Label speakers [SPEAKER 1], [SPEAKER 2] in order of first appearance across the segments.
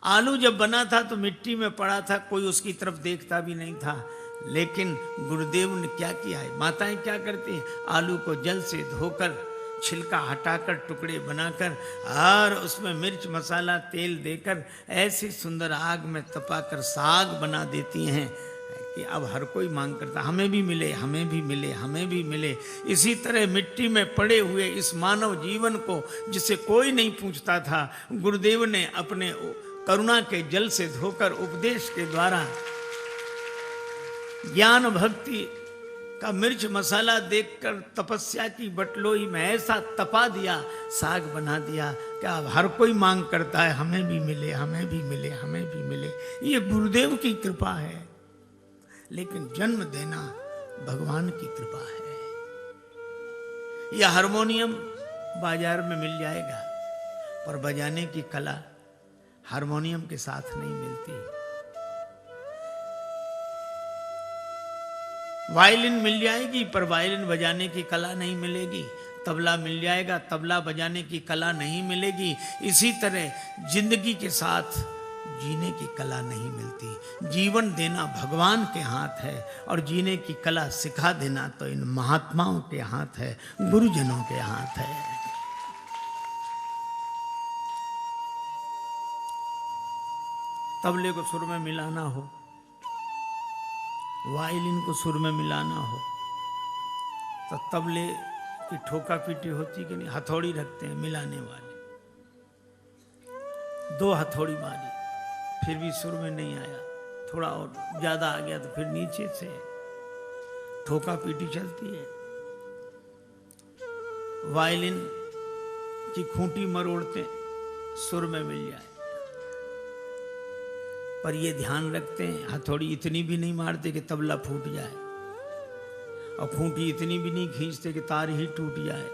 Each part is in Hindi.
[SPEAKER 1] आलू जब बना था तो मिट्टी में पड़ा था, कोई उसकी तरफ देखता भी नहीं था। लेकिन गुरुदेव ने क्या किया है, माताएं क्या करती हैं, आलू को जल से धोकर छिलका हटाकर टुकड़े बनाकर और उसमें मिर्च मसाला तेल देकर ऐसी सुंदर आग में तपाकर साग बना देती हैं कि अब हर कोई मांग करता हमें भी मिले, हमें भी मिले, हमें भी मिले। इसी तरह मिट्टी में पड़े हुए इस मानव जीवन को जिसे कोई नहीं पूछता था, गुरुदेव ने अपने करुणा के जल से धोकर उपदेश के द्वारा ज्ञान भक्ति का मिर्च मसाला देखकर तपस्या की बटलोई में ऐसा तपा दिया, साग बना दिया कि अब हर कोई मांग करता है हमें भी मिले, हमें भी मिले, हमें भी मिले। ये गुरुदेव की कृपा है, लेकिन जन्म देना भगवान की कृपा है। यह हारमोनियम बाजार में मिल जाएगा, पर बजाने की कला हारमोनियम के साथ नहीं मिलती। वायलिन मिल जाएगी पर वायलिन बजाने की कला नहीं मिलेगी। तबला मिल जाएगा, तबला बजाने की कला नहीं मिलेगी। इसी तरह जिंदगी के साथ जीने की कला नहीं मिलती। जीवन देना भगवान के हाथ है और जीने की कला सिखा देना तो इन महात्माओं के हाथ है, गुरुजनों के हाथ है। तबले को सुर में मिलाना हो, वायलिन को सुर में मिलाना हो, तो तबले की ठोका पीटी होती कि नहीं, हथौड़ी रखते हैं मिलाने वाले, 2 हथौड़ी मारी फिर भी सुर में नहीं आया, थोड़ा और ज्यादा आ गया तो फिर नीचे से ठोका पीटी चलती है। वायलिन की खूंटी मरोड़ते सुर में मिल जाए, पर ये ध्यान रखते हैं हथौड़ी इतनी भी नहीं मारते कि तबला फूट जाए, और खूंटी इतनी भी नहीं खींचते कि तार ही टूट जाए,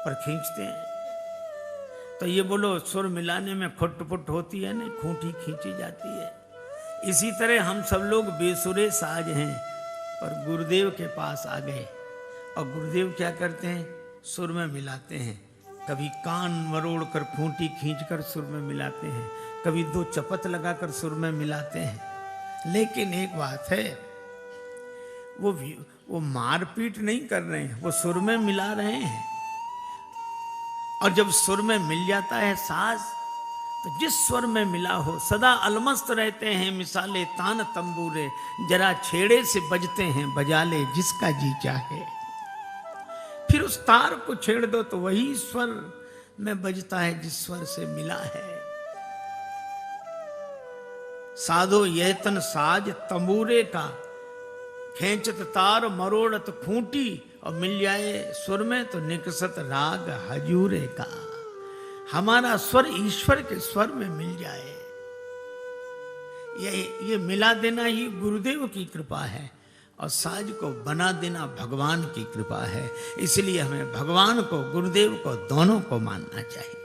[SPEAKER 1] पर खींचते हैं। तो ये बोलो सुर मिलाने में खुट-पुट होती है ना, खूंटी खींची जाती है। इसी तरह हम सब लोग बेसुरे साज हैं, पर गुरुदेव के पास आ गए और गुरुदेव क्या करते हैं, सुर में मिलाते हैं। कभी कान मरोड़ कर खूंटी खींचकर सुर में मिलाते हैं, कभी 2 चपत लगाकर सुर में मिलाते हैं। लेकिन एक बात है, वो मारपीट नहीं कर रहे हैं, वो सुर में मिला रहे हैं। और जब सुर में मिल जाता है साज, तो जिस स्वर में मिला हो सदा अलमस्त रहते हैं मिसाले तान तंबूरे, जरा छेड़े से बजते हैं बजा ले जिसका जी चाहे। फिर उस तार को छेड़ दो तो वही स्वर में बजता है जिस स्वर से मिला है। साधो यह तन साज तंबूरे का, खेचत तार मरोड़त खूंटी, और मिल जाए सुर में तो निकसत राग हजूरे का। हमारा स्वर ईश्वर के स्वर में मिल जाए, ये मिला देना ही गुरुदेव की कृपा है, और साज को बना देना भगवान की कृपा है। इसलिए हमें भगवान को गुरुदेव को दोनों को मानना चाहिए।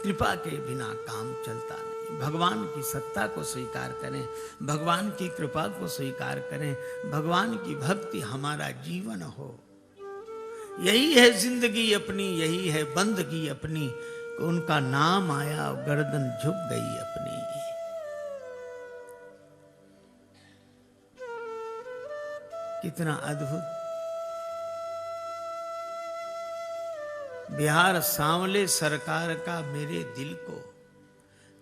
[SPEAKER 1] कृपा के बिना काम चलता नहीं। भगवान की सत्ता को स्वीकार करें, भगवान की कृपा को स्वीकार करें, भगवान की भक्ति हमारा जीवन हो। यही है जिंदगी अपनी, यही है बंदगी अपनी, उनका नाम आया गर्दन झुक गई अपनी। कितना अद्भुत। बिहार सांवले सरकार का मेरे दिल को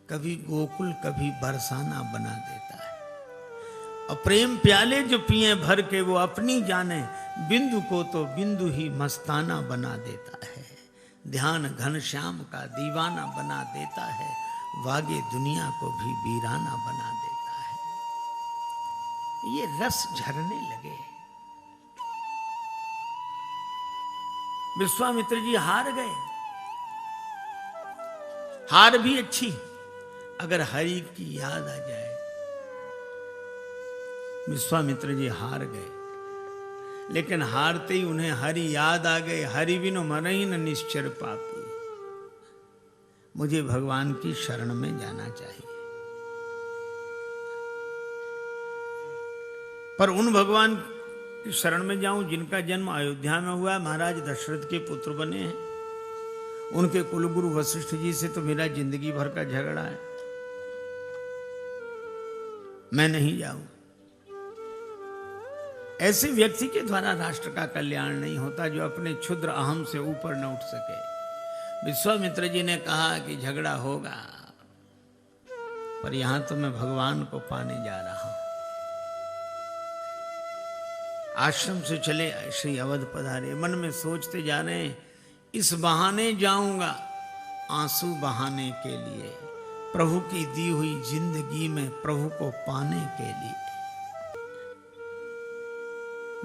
[SPEAKER 1] कभी गोकुल कभी बरसाना बना देता है। और प्रेम प्याले जो पिए भर के वो अपनी जाने, बिंदु को तो बिंदु ही मस्ताना बना देता है। ध्यान घनश्याम का दीवाना बना देता है, वागे दुनिया को भी वीराना बना देता है। ये रस झरने लगे। विश्वामित्र जी हार गए। हार भी अच्छी अगर हरि की याद आ जाए। विश्वामित्र जी हार गए, लेकिन हारते ही उन्हें हरि याद आ गए। हरि बिनु मरहि न निश्चर पापी। मुझे भगवान की शरण में जाना चाहिए, पर उन भगवान शरण में जाऊं जिनका जन्म अयोध्या में हुआ, महाराज दशरथ के पुत्र बने हैं। उनके कुलगुरु वशिष्ठ जी से तो मेरा जिंदगी भर का झगड़ा है, मैं नहीं जाऊं। ऐसे व्यक्ति के द्वारा राष्ट्र का कल्याण नहीं होता जो अपने क्षुद्र अहम से ऊपर न उठ सके। विश्वामित्र जी ने कहा कि झगड़ा होगा, पर यहां तो मैं भगवान को पाने जा रहा हूं। आश्रम से चले श्री अवध पधारे, मन में सोचते जा रहे हैं इस बहाने जाऊंगा आंसू बहाने के लिए, प्रभु की दी हुई जिंदगी में प्रभु को पाने के लिए।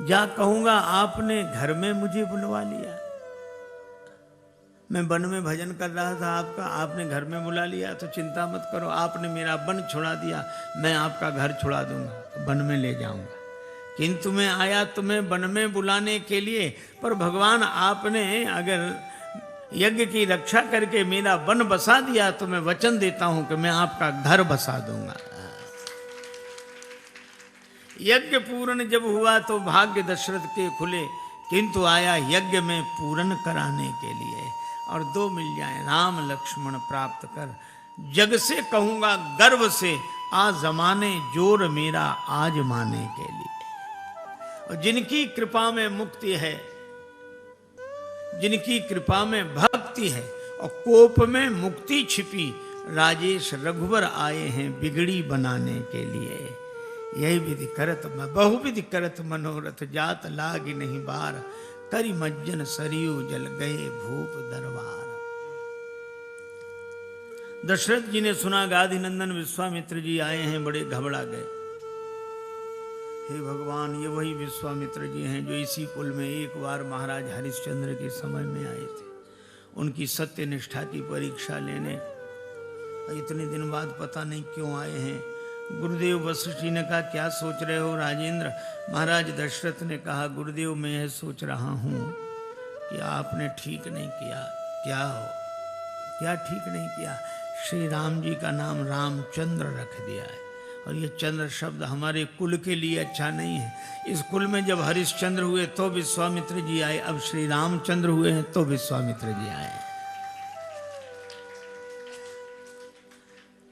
[SPEAKER 1] जा कहूंगा आपने घर में मुझे बुलवा लिया, मैं वन में भजन कर रहा था आपका, आपने घर में बुला लिया, तो चिंता मत करो, आपने मेरा वन छुड़ा दिया, मैं आपका घर छुड़ा दूंगा, वन में ले जाऊंगा। किंतु मैं आया तुम्हें वन में बुलाने के लिए, पर भगवान आपने अगर यज्ञ की रक्षा करके मेरा वन बसा दिया तो मैं वचन देता हूं कि मैं आपका घर बसा दूंगा। यज्ञ पूर्ण जब हुआ तो भाग्य दशरथ के खुले, किंतु आया यज्ञ में पूर्ण कराने के लिए। और दो मिल जाए राम लक्ष्मण प्राप्त कर, जग से कहूंगा गर्व से आ जमाने जोर मेरा आज माने के लिए। और जिनकी कृपा में मुक्ति है, जिनकी कृपा में भक्ति है और कोप में मुक्ति छिपी, राजेश रघुवर आए हैं बिगड़ी बनाने के लिए। यही विधि करत बहुविधि करत मनोरथ, जात लाग नहीं बार, करी मज्जन सरयू जल गए भूप दरबार। दशरथ जी ने सुना गाधी नंदन विश्वामित्र जी आए हैं, बड़े घबरा गए। हे भगवान, ये वही विश्वामित्र जी हैं जो इसी कुल में एक बार महाराज हरिश्चंद्र के समय में आए थे, उनकी सत्य निष्ठा की परीक्षा लेने। इतने दिन बाद पता नहीं क्यों आए हैं। गुरुदेव वशिष्ठ जी ने कहा क्या सोच रहे हो राजेंद्र? महाराज दशरथ ने कहा गुरुदेव मैं यह सोच रहा हूँ कि आपने ठीक नहीं किया। क्या ठीक नहीं किया? श्री राम जी का नाम रामचंद्र रख दिया है, और ये चंद्र शब्द हमारे कुल के लिए अच्छा नहीं है। इस कुल में जब हरिश्चंद्र हुए तो विश्वामित्र जी आए, अब श्री रामचंद्र हुए हैं तो विश्वामित्र जी आए।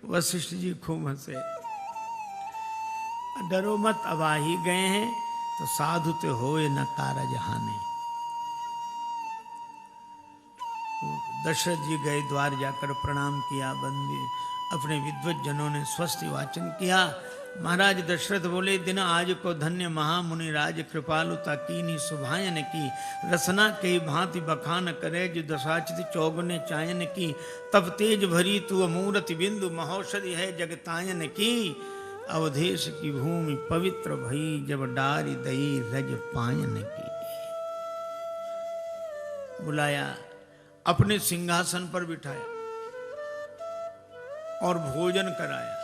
[SPEAKER 1] वशिष्ठ जी खूब हंसे, डरो मत, अब आ ही गए हैं तो साधु ते होए न कारज हानि। दशरथ जी गए, द्वार जाकर प्रणाम किया, बंदी अपने विद्वत जनों ने स्वस्ति वाचन किया। महाराज दशरथ बोले दिन आज को धन्य महामुनि राज कृपालुता कीनी सुभायन की, रसना के भांति बखान करे जो दशाचित चौगने चायन की, तब तेज भरी तू अमूर्ति बिंदु महौषधि है जगतायन की, अवधेश की भूमि पवित्र भई जब डारी दई रज पायन की। बुलाया, अपने सिंहासन पर बिठाया और भोजन कराया।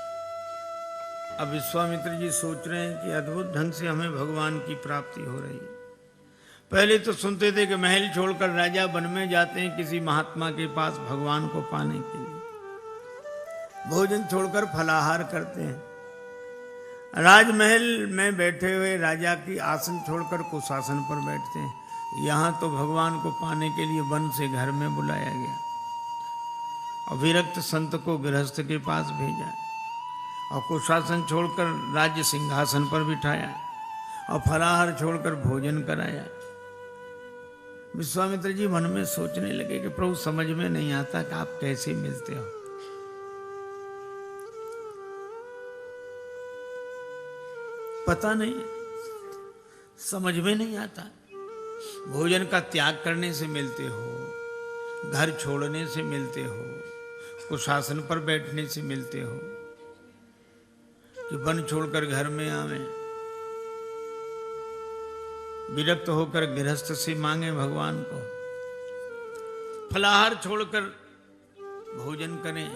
[SPEAKER 1] अब विश्वामित्र जी सोच रहे हैं कि अद्भुत ढंग से हमें भगवान की प्राप्ति हो रही है। पहले तो सुनते थे कि महल छोड़कर राजा वन में जाते हैं किसी महात्मा के पास भगवान को पाने के लिए, भोजन छोड़कर फलाहार करते हैं। राजमहल में बैठे हुए राजा की आसन छोड़कर कुशासन पर बैठते हैं। यहाँ तो भगवान को पाने के लिए वन से घर में बुलाया गया और विरक्त संत को गृहस्थ के पास भेजा और कुशासन छोड़कर राज्य सिंहासन पर बिठाया और फलाहार छोड़कर भोजन कराया। विश्वामित्र जी मन में सोचने लगे कि प्रभु समझ में नहीं आता कि आप कैसे मिलते हो। पता नहीं, समझ में नहीं आता। भोजन का त्याग करने से मिलते हो, घर छोड़ने से मिलते हो, कुशासन पर बैठने से मिलते हो, कि वन छोड़कर घर में आवे, विरक्त होकर गृहस्थ से मांगे भगवान को, फलाहार छोड़कर भोजन करें।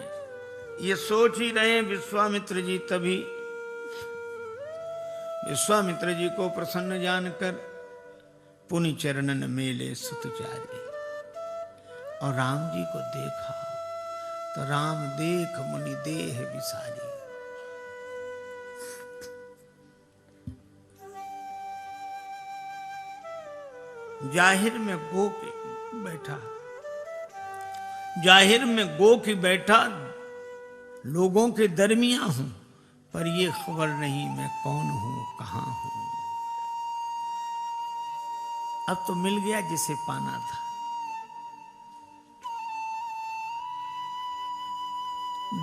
[SPEAKER 1] ये सोच ही रहे विश्वामित्र जी। तभी विश्वामित्र जी को प्रसन्न जानकर पुनि चरणन मेले सुत चारे, और राम जी को देखा तो राम देख मुनि देह विसारी। जाहिर में गोप बैठा, जाहिर में गो की बैठा लोगों के दरमियां हूं, पर ये खबर नहीं मैं कौन हूं कहां हूं। अब तो मिल गया जिसे पाना था।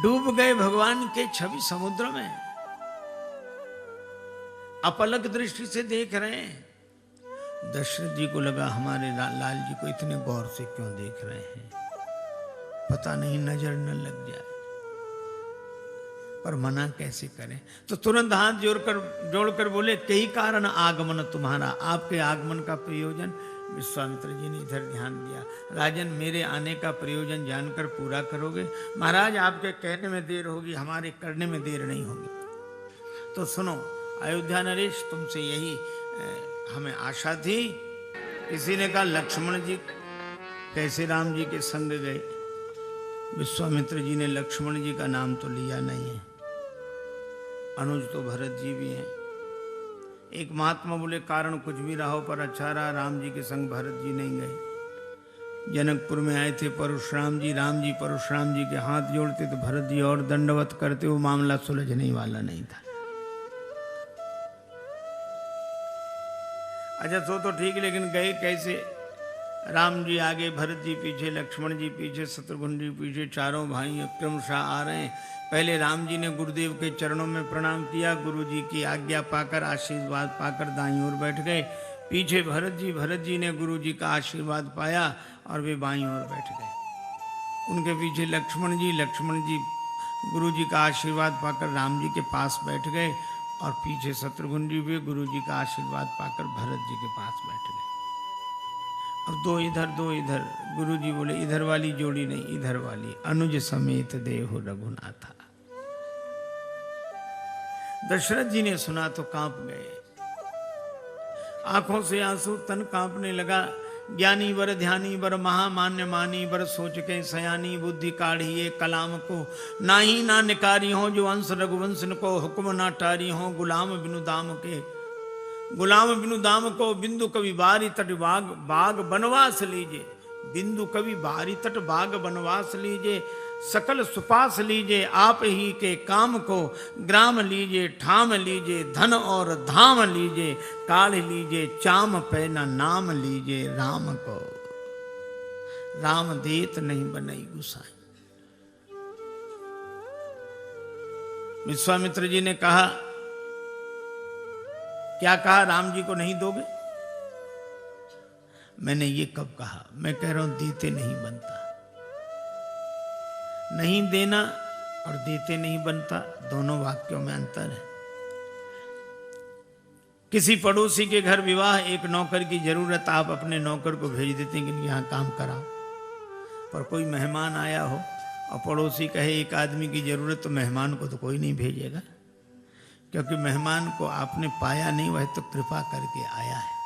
[SPEAKER 1] डूब गए भगवान के छवि समुद्र में, अपलक दृष्टि से देख रहे हैं। दशरथ जी को लगा हमारे लाल जी को इतने गौर से क्यों देख रहे हैं, पता नहीं नजर न लग जाए, पर मना कैसे करें। तो तुरंत हाथ जोड़कर बोले, कई कारण आगमन तुम्हारा, आपके आगमन का प्रयोजन। विश्वामित्र जी ने इधर ध्यान दिया, राजन मेरे आने का प्रयोजन जानकर पूरा करोगे? महाराज आपके कहने में देर होगी, हमारे करने में देर नहीं होगी। तो सुनो अयोध्या नरेश, तुमसे यही हमें आशा थी। किसी ने कहा लक्ष्मण जी कैसे राम जी के संग गए? विश्वामित्र जी ने लक्ष्मण जी का नाम तो लिया नहीं है, अनुज तो भरत जी भी हैं। एक महात्मा बोले कारण कुछ भी रहा हो, पर अच्छा रहा राम जी के संग भरत जी नहीं गए। जनकपुर में आए थे परशुराम जी, राम जी परशुराम जी के हाथ जोड़ते तो भरत जी और दंडवत करते, वो मामला सुलझने वाला नहीं था। अच्छा तो ठीक, लेकिन गए कैसे? राम जी आगे, भरत जी पीछे, लक्ष्मण जी पीछे, शत्रुघ्न जी पीछे, चारों भाई क्रमशः आ रहे हैं। पहले राम जी ने गुरुदेव के चरणों में प्रणाम किया, गुरु जी की आज्ञा पाकर आशीर्वाद पाकर दाईं ओर बैठ गए। पीछे भरत जी ने गुरु जी का आशीर्वाद पाया और वे बाईं ओर बैठ गए। उनके पीछे लक्ष्मण जी गुरु जी का आशीर्वाद पाकर राम जी के पास बैठ गए, और पीछे शत्रुघ्न जी भी गुरु जी का आशीर्वाद पाकर भरत जी के पास बैठ गए। और दो इधर। गुरु जी बोले इधर वाली जोड़ी नहीं, इधर वाली, अनुज समेत देहु रघुनाथा। दशरथ जी ने सुना तो कांप गए, आंखों से आंसू, तन कांपने लगा। ज्ञानी वर ध्यानी वर महामान्य मानी, वर सोच के सयानी, बुद्धि काढ़िए कलाम को, नाही ना निकारी हो जो अंश रघुवंशन को, हुक्म ना टारी हो गुलाम बिनु दाम के। गुलाम बिनु दाम को बिंदु कवि बारी तट बाग बनवास लीजे, बिंदु कवि बारी तट बाग बनवास लीजे। सकल सुपास लीजे आप ही के काम को, ग्राम लीजे ठाम लीजे धन और धाम लीजे, काल लीजे चाम पे न नाम लीजे राम को। राम देत नहीं बनई गुसाई। विश्वामित्र जी ने कहा, क्या कहा, राम जी को नहीं दोगे? मैंने ये कब कहा? मैं कह रहा हूं देते नहीं बनता। नहीं देना और देते नहीं बनता, दोनों वाक्यों में अंतर है। किसी पड़ोसी के घर विवाह, एक नौकर की जरूरत, आप अपने नौकर को भेज देते हैं कि यहाँ काम कराओ। पर कोई मेहमान आया हो और पड़ोसी कहे एक आदमी की जरूरत, तो मेहमान को तो कोई नहीं भेजेगा, क्योंकि मेहमान को आपने पाया नहीं, वह तो कृपा करके आया है।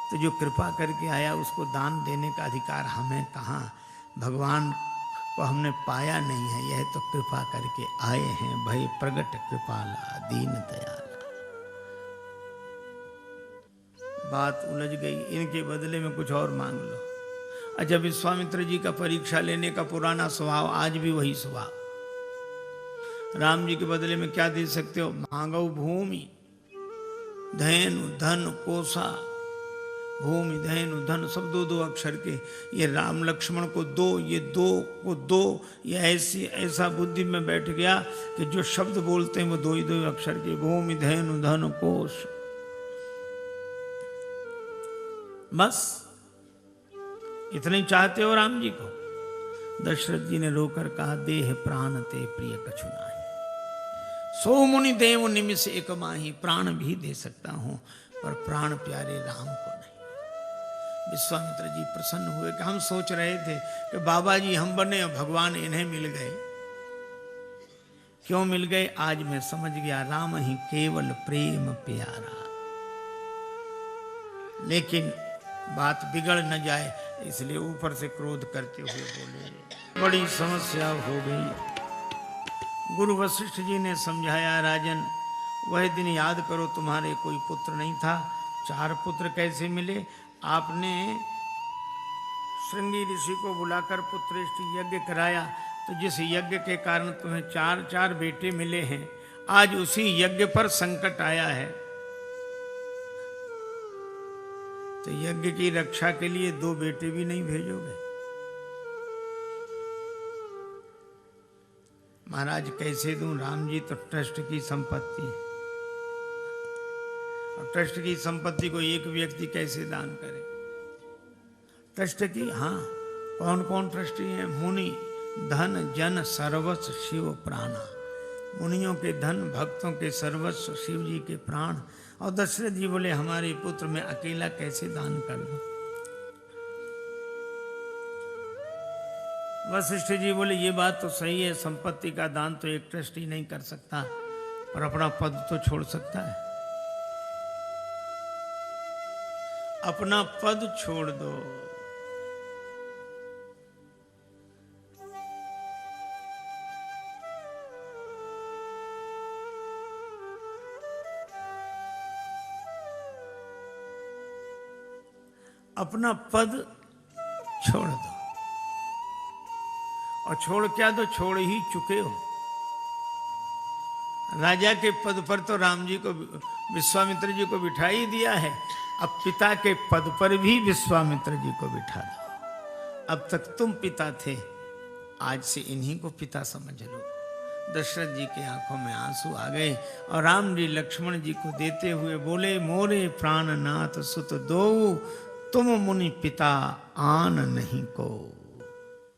[SPEAKER 1] तो जो कृपा करके आया उसको दान देने का अधिकार हमें कहाँ? भगवान को हमने पाया नहीं है, यह तो कृपा करके आए हैं। भई प्रगट कृपाला दीन दयाला। बात उलझ गई, इनके बदले में कुछ और मांग लो। अच्छा, विश्वामित्र जी का परीक्षा लेने का पुराना स्वभाव, आज भी वही स्वभाव। राम जी के बदले में क्या दे सकते हो? मांगो भूमि धैनु धन कोसा। भूमि धैनु धन सब दो दो अक्षर के। ये राम लक्ष्मण को दो, ये दो को दो, ये ऐसा बुद्धि में बैठ गया कि जो शब्द बोलते हैं वो दो ही दो अक्षर के। भूमि धैनु धन कोश, बस इतने चाहते हो राम जी को? दशरथ जी ने रोकर कहा, देह प्राण ते प्रिय कछु नाहि, सो मुनि देव निमिष एक माही। प्राण भी दे सकता हूं, पर प्राण प्यारे राम को नहीं। विश्वामित्र जी प्रसन्न हुए कि हम सोच रहे थे कि बाबा जी हम बने और भगवान इन्हें मिल गए। क्यों मिल गए? आज मैं समझ गया, राम ही केवल प्रेम प्यारा। लेकिन बात बिगड़ न जाए, इसलिए ऊपर से क्रोध करते हुए बोले, बड़ी समस्या हो गई। गुरु वशिष्ठ जी ने समझाया, राजन वह दिन याद करो, तुम्हारे कोई पुत्र नहीं था, 4 पुत्र कैसे मिले? आपने श्रृंगी ऋषि को बुलाकर पुत्रेष्टि यज्ञ कराया। तो जिस यज्ञ के कारण तुम्हें 4 बेटे मिले हैं, आज उसी यज्ञ पर संकट आया है। तो यज्ञ की रक्षा के लिए 2 बेटे भी नहीं भेजोगे? महाराज कैसे दूं? राम जी तो ट्रस्ट की संपत्ति है, और ट्रस्ट की संपत्ति को एक व्यक्ति कैसे दान करे? ट्रस्ट की, हाँ, कौन कौन ट्रस्टी है? मुनि, धन, जन, सर्वस्व, शिव प्राणा। मुनियों के धन, भक्तों के सर्वस्व, शिव जी के प्राण। और दशरथ जी बोले हमारे पुत्र में अकेला कैसे दान कर दूं? वशिष्ठ जी बोले ये बात तो सही है, संपत्ति का दान तो एक ट्रस्टी नहीं कर सकता, पर अपना पद तो छोड़ सकता है। अपना पद छोड़ दो। अपना पद छोड़ दो, और छोड़ क्या दो? छोड़ ही चुके हो। राजा के पद पर तो राम जी को, विश्वामित्र जी को बिठा ही दिया है, अब पिता के पद पर भी विश्वामित्र जी को बिठा दो। अब तक तुम पिता थे, आज से इन्हीं को पिता समझ लो। दशरथ जी के आंखों में आंसू आ गए, और राम जी लक्ष्मण जी को देते हुए बोले मोरे प्राणनाथ सुत दो, तुम मुनि पिता आन नहीं को।